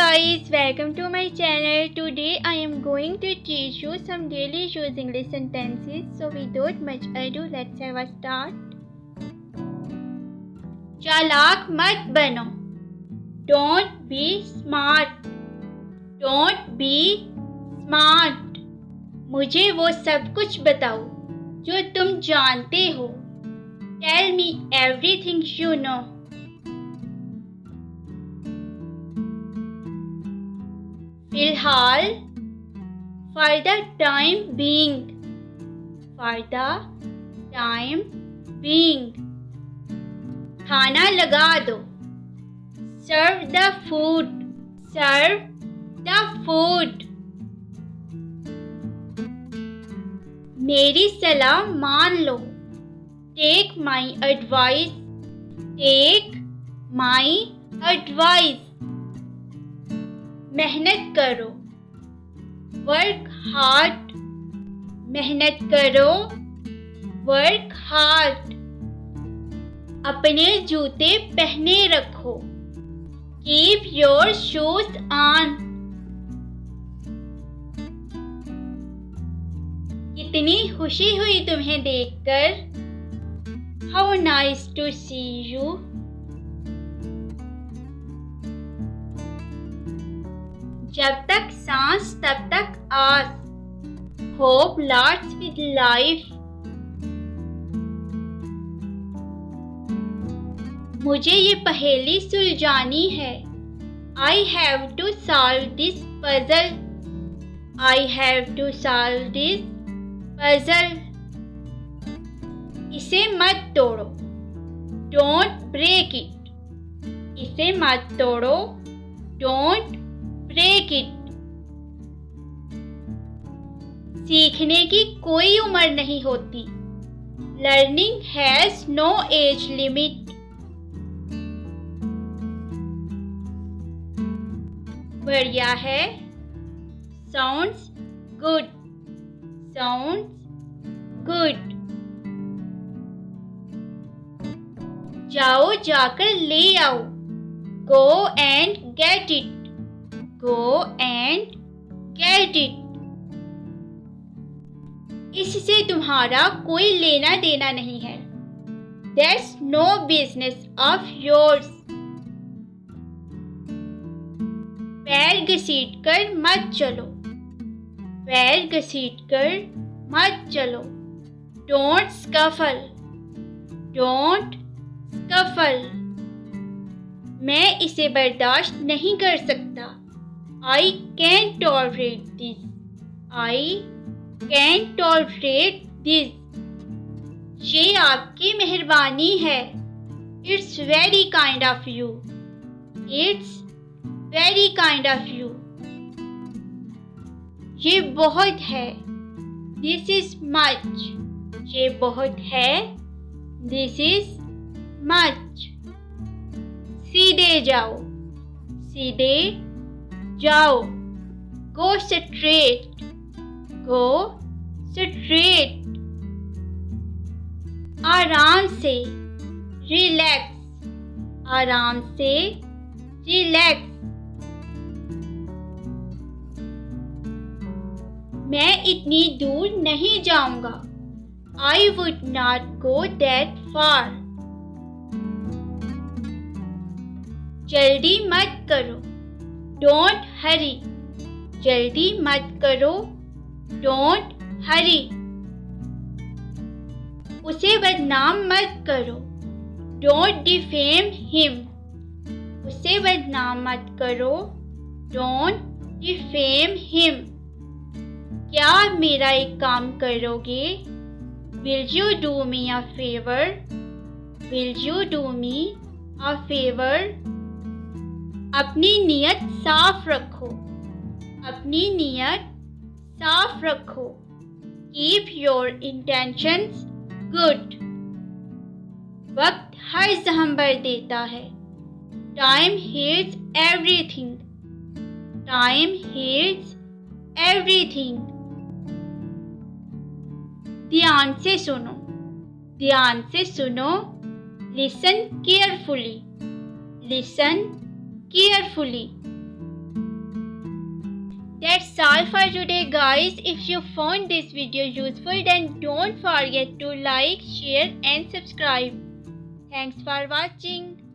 guys, welcome to my channel. Today I am going to teach you some daily use English sentences. So without much ado, let's have a start. चालाक मत बनो. Don't be smart. Don't be smart. मुझे वो सब कुछ बताओ जो तुम जानते हो. Tell me everything you know. फिलहाल, for the time being. For the time being. खाना लगा दो. Serve the food. Serve the food. मेरी सलाह मान लो. Take my advice. Take my advice. मेहनत करो. Work hard. मेहनत करो. Work hard. अपने जूते पहने रखो. Keep your shoes on. कितनी खुशी हुई तुम्हें देखकर. How nice to see you. जब तक सांस तब तक आस. Hope lasts with life. मुझे ये पहेली सुलझानी है. I have to solve this puzzle. I have to solve this puzzle. इसे मत तोड़ो. Don't break it. इसे मत तोड़ो. Don't break it. सीखने की कोई उम्र नहीं होती. Learning has no age limit. बढ़िया है. Sounds good. Sounds good. जाओ जाकर ले आओ. Go and get it. Go and get it. इससे तुम्हारा कोई लेना देना नहीं है. That's no business of yours. पैर घसीट कर मत चलो. पैर घसीट कर मत चलो. Don't scuffle. Don't scuffle. मैं इसे बर्दाश्त नहीं कर सकता. I can't tolerate this. I can't tolerate this. ये आपकी मेहरबानी है. It's very kind of you. It's very kind of you. ये बहुत है. This is much. ये बहुत है. This is much. सीधे जाओ. सीधे जाओ. Go straight. Go straight. आराम से. Relax. आराम से. Relax. मैं इतनी दूर नहीं जाऊंगा. I would not go that far. जल्दी मत करो. Don't hurry. जल्दी मत करो. Don't hurry. उसे बदनाम मत करो. Don't defame him. उसे बदनाम मत करो. Don't defame him. क्या आप मेरा एक काम करोगे? Will you do me a favor? Will you do me a favor? अपनी नियत साफ रखो. अपनी नियत साफ रखो. Keep your intentions good. वक्त हर जख्म भर देता है. Time heals everything. Time heals everything. ध्यान से सुनो. ध्यान से सुनो. Listen carefully. Listen carefully. That's all for today, guys. If you found this video useful, then don't forget to like, share and subscribe. Thanks for watching.